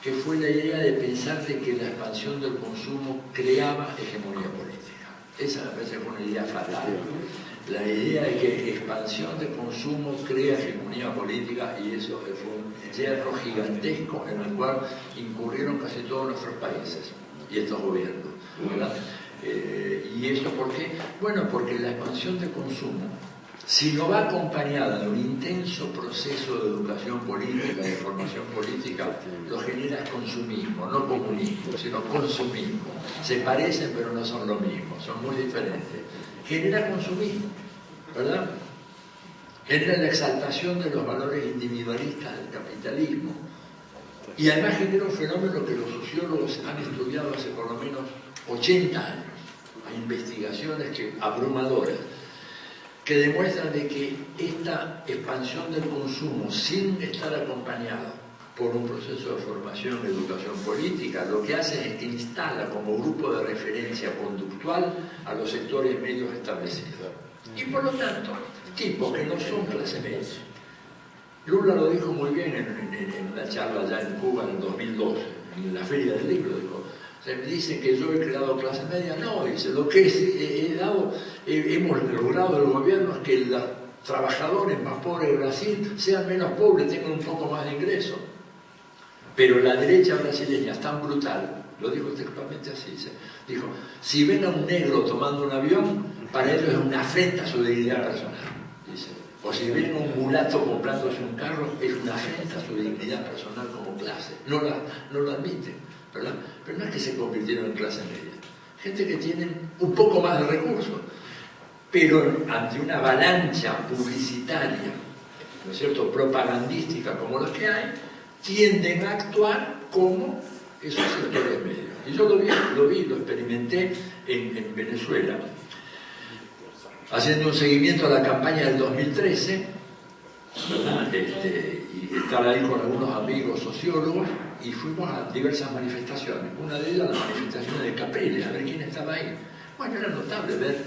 que fue la idea de pensar de que la expansión del consumo creaba hegemonía política. Esa me parece que fue una idea fatal. La idea de que expansión de consumo crea hegemonía política, y eso fue un yerro gigantesco en el cual incurrieron casi todos nuestros países y estos gobiernos, ¿verdad? ¿Y eso por qué? Bueno, porque la expansión de consumo, si no va acompañada de un intenso proceso de educación política, de formación política, lo genera consumismo, no comunismo, sino consumismo. Se parecen pero no son lo mismo, son muy diferentes. Genera consumismo, ¿verdad? Genera la exaltación de los valores individualistas del capitalismo. Y además genera un fenómeno que los sociólogos han estudiado hace por lo menos 80 años. Hay investigaciones abrumadoras que demuestran de que esta expansión del consumo, sin estar acompañado por un proceso de formación y educación política, lo que hace es que instala como grupo de referencia conductual a los sectores medios establecidos. Y por lo tanto, tipos que no son clase media. Lula lo dijo muy bien en una charla allá en Cuba en el 2012, en la Feria del Libro, dijo: se me dice que yo he creado clase media. No, dice, lo que hemos logrado el gobierno es que los trabajadores más pobres de Brasil sean menos pobres, tengan un poco más de ingreso. Pero la derecha brasileña es tan brutal, lo dijo textualmente así, dijo: si ven a un negro tomando un avión, para ellos es una afrenta a su dignidad personal, dice. O si ven a un mulato comprándose un carro, es una afrenta a su dignidad personal como clase. No lo admiten, ¿verdad? Pero no es que se convirtieron en clase media. Gente que tiene un poco más de recursos, pero ante una avalancha publicitaria, ¿no es cierto?, propagandística como los que hay, tienden a actuar como esos sectores medios. Y yo lo experimenté en Venezuela, haciendo un seguimiento a la campaña del 2013, ¿verdad? Y estar ahí con algunos amigos sociólogos, y fuimos a diversas manifestaciones. Una de ellas, la manifestación de Capriles, a ver quién estaba ahí. Bueno, era notable ver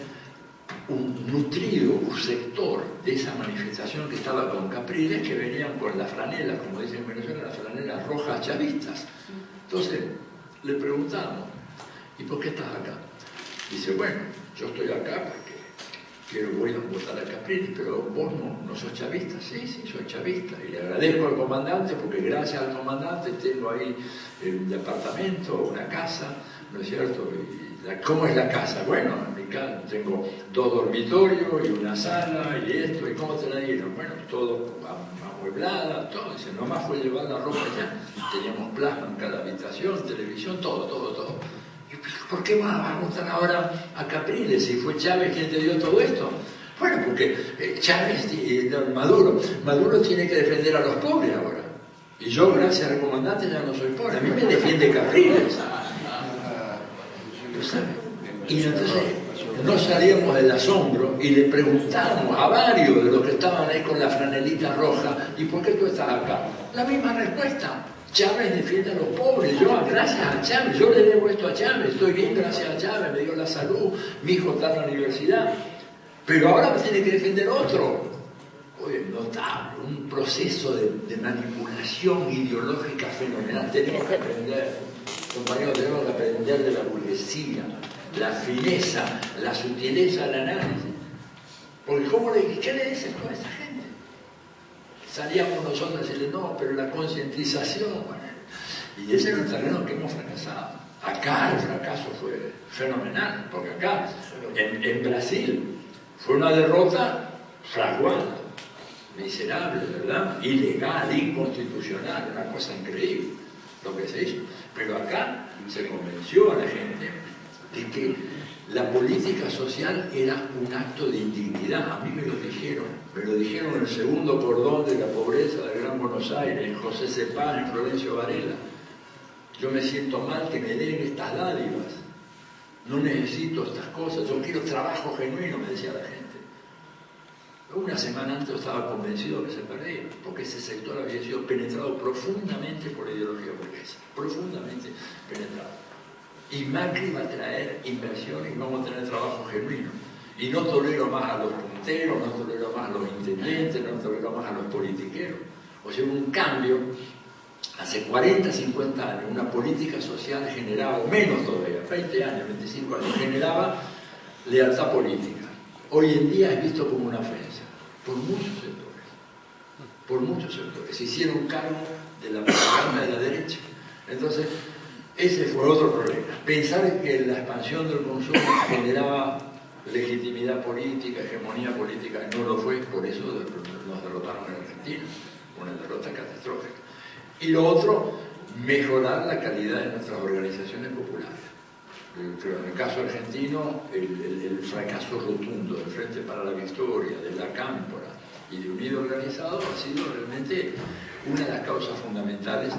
un nutrido sector de esa manifestación que estaba con Capriles, que venían con las franelas, como dicen en Venezuela, las franelas rojas chavistas. Entonces le preguntamos: ¿y por qué estás acá? Dice: bueno, yo estoy acá porque voy a votar a Capriles, pero vos no sos chavista. Sí, soy chavista, y le agradezco al comandante porque gracias al comandante tengo ahí un departamento, una casa, ¿no es cierto? ¿Cómo es la casa? Bueno, mi mi casa tengo 2 dormitorios y una sala y esto, ¿y cómo te la dieron? Bueno, todo amueblada, todo. Dice, nomás fue llevar la ropa ya. Teníamos plasma en cada habitación, televisión, todo. Y, ¿por qué vas a contar ahora a Capriles si fue Chávez quien te dio todo esto? Bueno, porque Chávez, Maduro tiene que defender a los pobres ahora. Y yo, gracias al comandante, ya no soy pobre. A mí me defiende Capriles. Y entonces no salíamos del asombro y le preguntamos a varios de los que estaban ahí con la franelita roja, ¿y por qué tú estás acá? La misma respuesta. Chávez defiende a los pobres, yo gracias a Chávez, yo le debo esto a Chávez, estoy bien gracias a Chávez, me dio la salud, mi hijo está en la universidad, pero ahora me tiene que defender otro. Oye, notable, un proceso de manipulación ideológica fenomenal. Tenemos que aprender, compañeros, tenemos que aprender de la burguesía, la fineza, la sutileza del análisis. Porque ¿qué le dicen a toda esta gente? Salíamos nosotros a decirle, no, pero la concientización, bueno, y ese es el terreno que hemos fracasado. Acá el fracaso fue fenomenal, porque acá, en Brasil, fue una derrota fraguante, miserable, ¿verdad? Ilegal, inconstitucional, una cosa increíble lo que se hizo. Pero acá se convenció a la gente de que la política social era un acto de indignidad. A mí me lo dijeron en el segundo cordón de la pobreza del Gran Buenos Aires, en José Cepaz, en Florencio Varela. Yo me siento mal que me den estas dádivas, no necesito estas cosas, yo quiero trabajo genuino, me decía la gente. Una semana antes estaba convencido que se perdía, porque ese sector había sido penetrado profundamente por la ideología burguesa, profundamente penetrado. Y Macri va a traer inversión y vamos a tener trabajo genuino. Y no tolero más a los punteros, no tolero más a los intendentes, no tolero más a los politiqueros. O sea, un cambio, hace 40, 50 años, una política social generaba, o menos todavía, 20 años, 25 años, generaba lealtad política. Hoy en día es visto como una ofensa, por muchos sectores. Por muchos sectores. Se hicieron cargo de la propaganda de la derecha. Entonces, ese fue otro problema. Pensar que la expansión del consumo generaba legitimidad política, hegemonía política, no lo fue, por eso nos derrotaron en Argentina, una derrota catastrófica. Y lo otro, mejorar la calidad de nuestras organizaciones populares. Pero en el caso argentino, el fracaso rotundo del Frente para la Victoria, de la Cámpora y de Unido Organizado ha sido realmente una de las causas fundamentales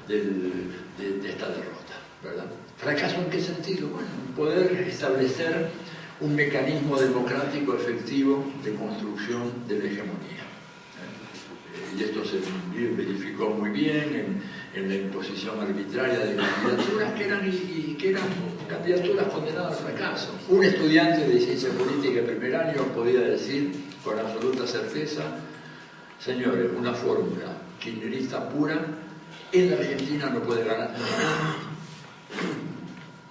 de esta derrota, ¿verdad? ¿Fracaso en qué sentido? Bueno, poder establecer un mecanismo democrático efectivo de construcción de la hegemonía. Y esto se verificó muy bien en la imposición arbitraria de candidaturas que eran candidaturas condenadas al fracaso. Un estudiante de ciencia política de primer año podía decir con absoluta certeza, señores, una fórmula kirchnerista pura en la Argentina no puede ganar.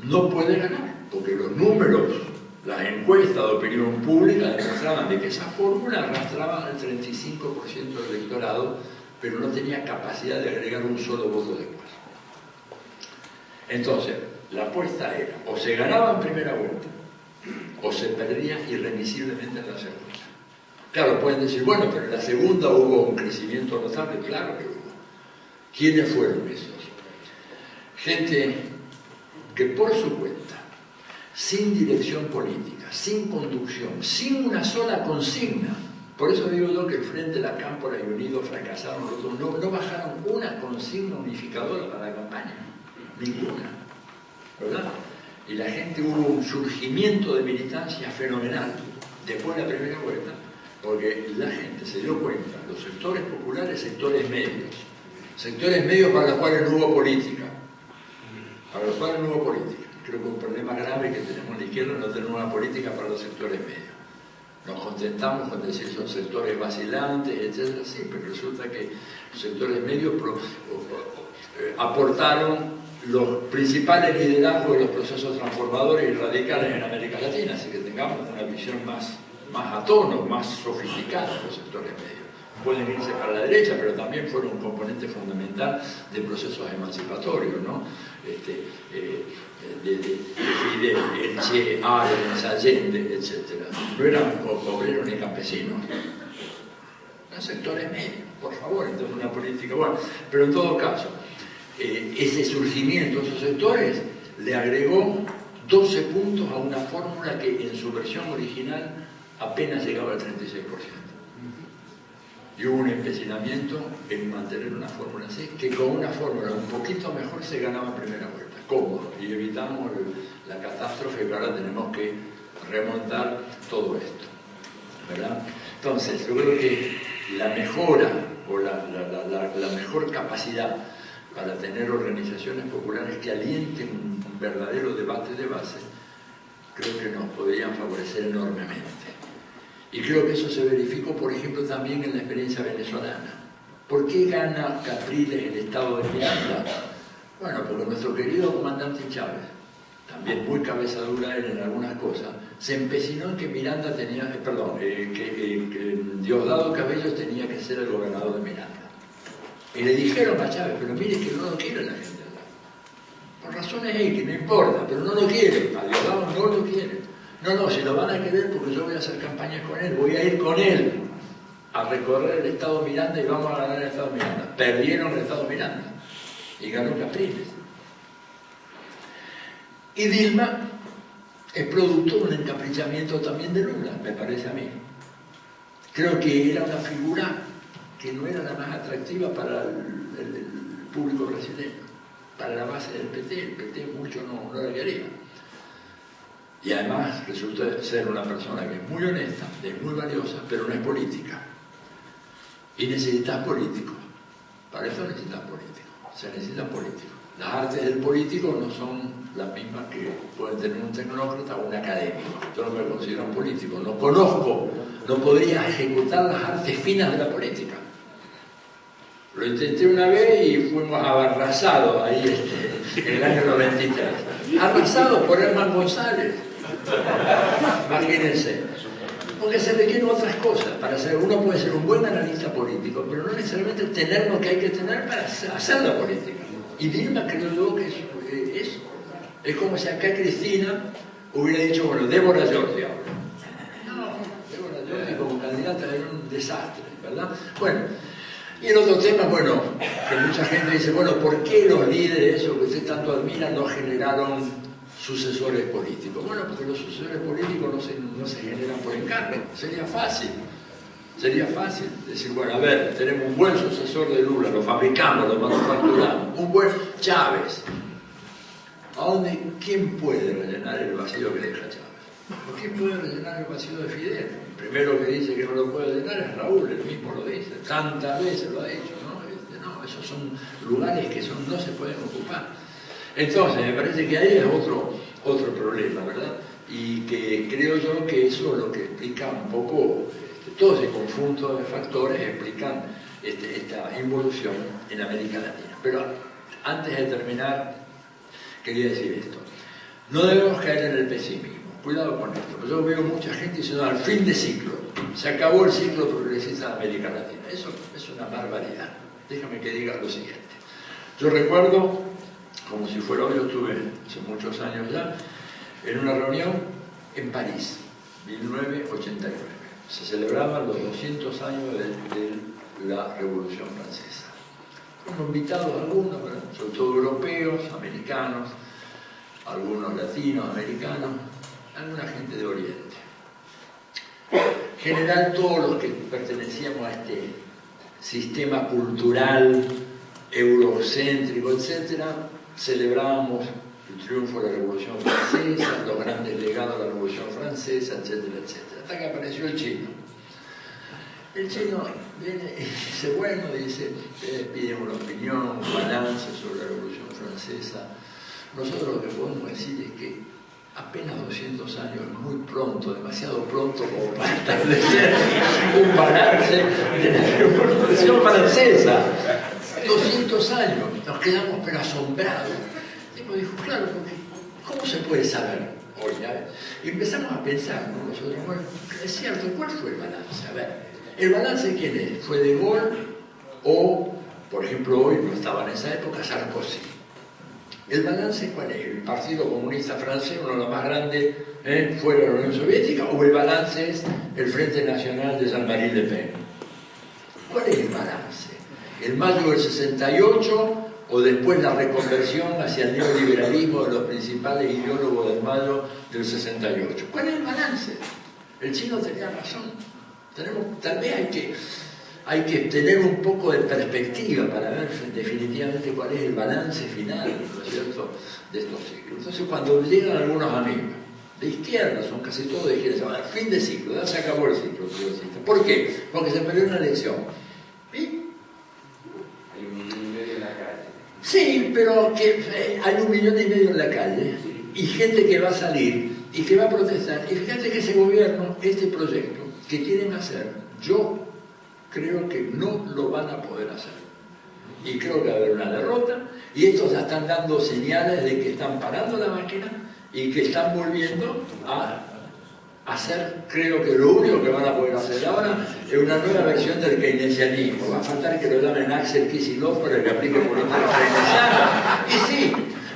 No puede ganar, porque los números, las encuestas de opinión pública demostraban de que esa fórmula arrastraba al 35% del electorado, pero no tenía capacidad de agregar un solo voto después. Entonces, la apuesta era, o se ganaba en primera vuelta, o se perdía irremisiblemente en la segunda. Claro, pueden decir, bueno, pero en la segunda hubo un crecimiento notable, claro que hubo. ¿Quiénes fueron esos? Gente que por su cuenta, sin dirección política, sin conducción, sin una sola consigna. Por eso digo yo que el Frente, la Cámpora y Unido fracasaron, no bajaron una consigna unificadora para la campaña, ninguna, ¿verdad? Y la gente, hubo un surgimiento de militancia fenomenal después de la primera vuelta, porque la gente se dio cuenta, los sectores populares, sectores medios para los cuales no hubo política, Creo que un problema grave que tenemos en la izquierda es no tener una política para los sectores medios. Nos contentamos con decir son sectores vacilantes, etc. Sí, pero resulta que los sectores medios aportaron los principales liderazgos de los procesos transformadores y radicales en América Latina, así que tengamos una visión más a tono, más sofisticada de los sectores medios. pueden irse para la derecha, pero también fueron un componente fundamental de procesos emancipatorios, ¿no? De Fidel, el Che, Arbenz, Allende, etc. No eran obreros ni campesinos, eran sectores medios, por favor, entonces una política buena. Pero en todo caso, ese surgimiento de esos sectores le agregó 12 puntos a una fórmula que en su versión original apenas llegaba al 36%. Y hubo un empecinamiento en mantener una fórmula así, que con una fórmula un poquito mejor se ganaba en primera vuelta, cómodo, y evitamos la catástrofe que ahora tenemos que remontar todo esto, ¿verdad? Entonces, yo creo que la mejora o la mejor capacidad para tener organizaciones populares que alienten un verdadero debate de base, creo que nos podrían favorecer enormemente. Y creo que eso se verificó, por ejemplo, también en la experiencia venezolana. ¿Por qué gana Capriles el estado de Miranda? Bueno, porque nuestro querido comandante Chávez, también muy cabeza dura él en algunas cosas, se empecinó en que Miranda tenía, que Diosdado Cabello tenía que ser el gobernador de Miranda. Y le dijeron a Chávez, pero mire que no lo quiere la gente allá. Por razones X, no importa, pero no lo quiere, a Diosdado no lo quiere. No, si lo van a querer porque yo voy a hacer campaña con él, voy a ir con él a recorrer el estado Miranda y vamos a ganar el estado Miranda. Perdieron el estado Miranda y ganó Capriles. Y Dilma es producto de un encaprichamiento también de Lula, me parece a mí. Creo que era una figura que no era la más atractiva para el público brasileño, para la base del PT. El PT mucho no la quería. Y además resulta ser una persona que es muy honesta, es muy valiosa, pero no es política. Y necesitas políticos. Para eso necesitas políticos. Se necesitan políticos. Las artes del político no son las mismas que pueden tener un tecnócrata o un académico. Yo no me considero un político, no conozco, no podría ejecutar las artes finas de la política. Lo intenté una vez y fuimos arrasados ahí en el año 93. Arrasados por Herman González. Imagínense. Porque se requieren otras cosas. Para ser, uno puede ser un buen analista político, pero no necesariamente tener lo que hay que tener para hacer la política. Y Dilma creo yo que es eso. Es como si acá Cristina hubiera dicho, bueno, Débora Giorgi ahora. No, Débora Giorgi como candidata era un desastre, ¿verdad? Bueno, y en otro tema, bueno, que mucha gente dice, bueno, ¿por qué los líderes, esos que usted tanto admira, no generaron sucesores políticos? Bueno, porque los sucesores políticos no se generan por encargo. Sería fácil decir, bueno, a ver, tenemos un buen sucesor de Lula, lo fabricamos, lo manufacturamos, un buen Chávez. ¿Quién puede rellenar el vacío que deja Chávez? ¿Quién puede rellenar el vacío de Fidel? El primero que dice que no lo puede rellenar es Raúl, él mismo lo dice, tantas veces lo ha dicho, ¿no? Esos son lugares que no se pueden ocupar. Entonces, me parece que ahí es otro problema, ¿verdad? Y que creo yo que eso es lo que explica un poco, todo ese conjunto de factores explican esta involución en América Latina. Pero antes de terminar, quería decir esto. No debemos caer en el pesimismo. Cuidado con esto. Yo veo mucha gente diciendo, al fin de ciclo, se acabó el ciclo progresista de América Latina. Eso es una barbaridad. Déjame que diga lo siguiente. Yo recuerdo, como si fuera hoy, yo estuve hace muchos años ya, en una reunión en París, 1989. Se celebraban los 200 años de la Revolución Francesa. Fueron invitados algunos, ¿verdad? Sobre todo europeos, americanos, algunos latinoamericanos, alguna gente de Oriente. En general, todos los que pertenecíamos a este sistema cultural, eurocéntrico, etc., celebrábamos el triunfo de la Revolución Francesa, los grandes legados de la Revolución Francesa, etcétera, etcétera. Hasta que apareció el chino. El chino viene y dice, bueno, dice, ustedes piden una opinión, un balance sobre la Revolución Francesa. Nosotros lo que podemos decir es que apenas 200 años es muy pronto, demasiado pronto como para establecer un balance de la Revolución Francesa. 200 años, nos quedamos pero asombrados. El tipo dijo, claro, porque ¿cómo se puede saber hoy? Y empezamos a pensar, ¿no? Nosotros, bueno, es cierto, ¿cuál fue el balance? A ver, ¿El balance quién es? ¿Fue De Gaulle o, por ejemplo, hoy no estaba en esa época, Sarkozy? ¿El balance cuál es? ¿El Partido Comunista Francés, uno de los más grandes, fuera de la Unión Soviética? ¿O el balance es el Frente Nacional de Jean-Marie Le Pen? ¿Cuál es el balance? ¿El mayo del 68 o después la reconversión hacia el neoliberalismo de los principales ideólogos del mayo del 68? ¿Cuál es el balance? El chino tenía razón. Tal vez hay que tener un poco de perspectiva para ver definitivamente cuál es el balance final, ¿no es cierto?, de estos ciclos. Entonces, cuando llegan algunos amigos de izquierda, son casi todos de izquierda, se llaman fin de ciclo, ya se acabó el ciclo progresista. ¿Por qué? Porque se perdió una elección. ¿Y? Hay 1,5 millones en la calle. Sí, pero que hay 1,5 millones en la calle y gente que va a salir y que va a protestar. Y fíjate que ese gobierno, este proyecto que quieren hacer, yo creo que no lo van a poder hacer. Y creo que va a haber una derrota, y estos ya están dando señales de que están parando la máquina y que están volviendo a hacer, creo que lo único que van a poder hacer ahora es una nueva versión del keynesianismo. Va a faltar que lo llamen Axel Kicillof para que aplique política keynesiana. Y sí,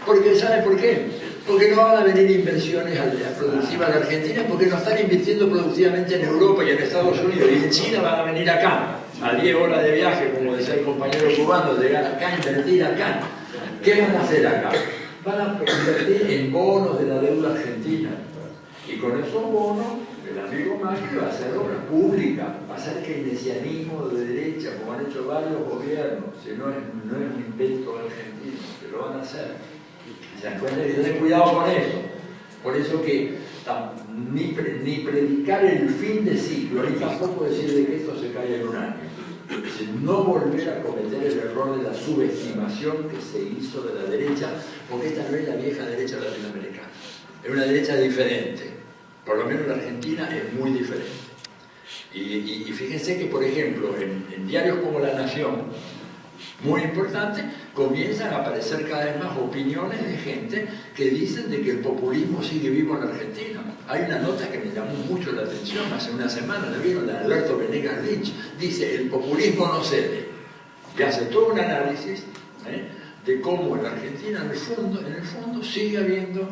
porque ¿sabe por qué? Porque no van a venir inversiones productivas a la Argentina, porque no están invirtiendo productivamente en Europa y en Estados Unidos, y en China van a venir acá, a 10 horas de viaje, como decía el compañero cubano, llegar acá, invertir acá. ¿Qué van a hacer acá? Van a invertir en bonos de la deuda argentina. Y con esos bonos, el amigo Macri va a hacer obra pública, va a hacer keynesianismo de derecha, como han hecho varios gobiernos. Si no es un invento argentino, que lo van a hacer. ¿Se dan cuenta? Y tener cuidado con eso. Por eso que ni predicar el fin de ciclo, ni tampoco decir de que esto se cae en un año. No volver a cometer el error de la subestimación que se hizo de la derecha, porque esta no es la vieja derecha latinoamericana. Es una derecha diferente. Por lo menos en la Argentina es muy diferente. Y fíjense que, por ejemplo, en diarios como La Nación, muy importante, comienzan a aparecer cada vez más opiniones de gente que dicen de que el populismo sigue vivo en la Argentina. Hay una nota que me llamó mucho la atención hace una semana, ¿la vieron? La de Alberto Venegas Lynch, dice: el populismo no cede. Y hace todo un análisis de cómo en la Argentina, en el fondo sigue habiendo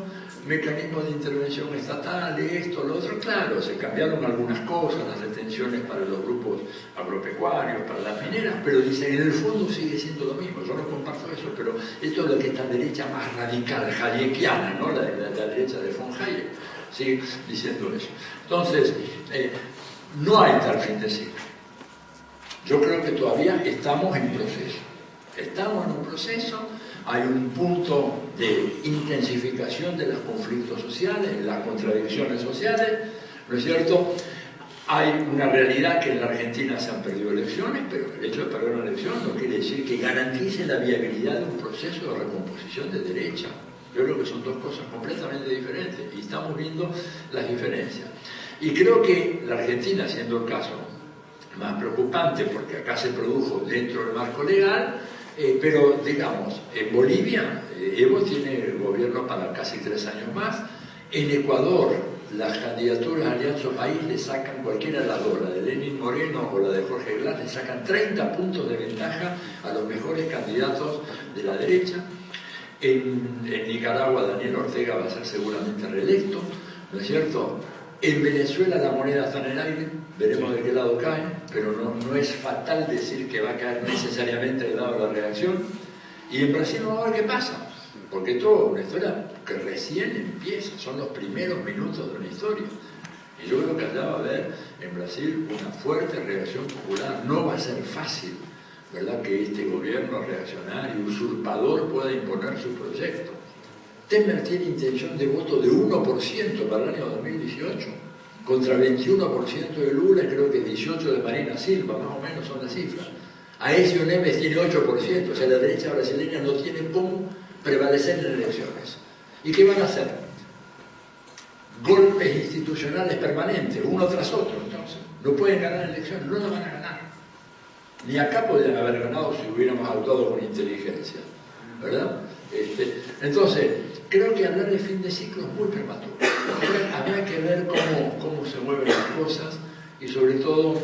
mecanismos de intervención estatal, esto, lo otro. Claro, se cambiaron algunas cosas, las retenciones para los grupos agropecuarios, para las mineras, pero dicen, en el fondo sigue siendo lo mismo. Yo no comparto eso, pero esto es lo que esta derecha más radical, hayekiana, ¿no? La derecha de von Hayek, sigue diciendo eso. Entonces, no hay tal fin de ciclo. Yo creo que todavía estamos en proceso. Estamos en un proceso. Hay un punto de intensificación de los conflictos sociales, de las contradicciones sociales, ¿no es cierto? Hay una realidad que en la Argentina se han perdido elecciones, pero el hecho de perder una elección no quiere decir que garantice la viabilidad de un proceso de recomposición de derecha. Yo creo que son dos cosas completamente diferentes y estamos viendo las diferencias. Y creo que la Argentina, siendo el caso más preocupante, porque acá se produjo dentro del marco legal, pero digamos, en Bolivia, Evo tiene el gobierno para casi 3 años más. En Ecuador, las candidaturas de Alianza País le sacan cualquiera de las dos, la de Lenín Moreno o la de Jorge Glass, le sacan 30 puntos de ventaja a los mejores candidatos de la derecha. En Nicaragua, Daniel Ortega va a ser seguramente reelecto, ¿no es cierto? En Venezuela la moneda está en el aire, veremos de qué lado cae, pero no es fatal decir que va a caer necesariamente del lado de la reacción. Y en Brasil vamos a ver qué pasa, porque esto es una historia que recién empieza, son los primeros minutos de una historia. Y yo creo que allá va a haber en Brasil una fuerte reacción popular. No va a ser fácil, ¿verdad?, que este gobierno reaccionario, usurpador, pueda imponer su proyecto. Temer tiene intención de voto de 1% para el año 2018, contra 21% de Lula y creo que 18% de Marina Silva, más o menos son las cifras. Aécio Neves tiene 8%, o sea, la derecha brasileña no tiene cómo prevalecer en elecciones. ¿Y qué van a hacer? Golpes institucionales permanentes, uno tras otro, entonces. No pueden ganar elecciones, no las van a ganar. Ni acá podrían haber ganado si hubiéramos actuado con inteligencia, ¿verdad? Entonces, creo que hablar de fin de ciclo es muy prematuro. Habrá que ver cómo se mueven las cosas y sobre todo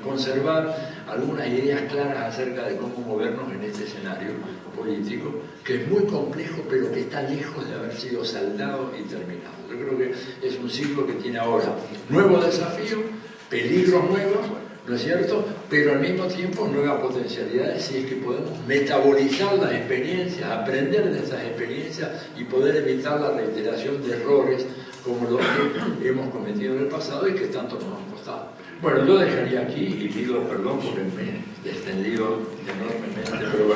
conservar algunas ideas claras acerca de cómo movernos en este escenario político, que es muy complejo, pero que está lejos de haber sido saldado y terminado. Yo creo que es un ciclo que tiene ahora nuevos desafíos, peligros nuevos, ¿no es cierto?, pero al mismo tiempo nuevas potencialidades si es que podemos metabolizar las experiencias, aprender de estas experiencias y poder evitar la reiteración de errores como los que hemos cometido en el pasado y que tanto nos han costado. Bueno, yo dejaría aquí y pido perdón porque me he extendido enormemente, pero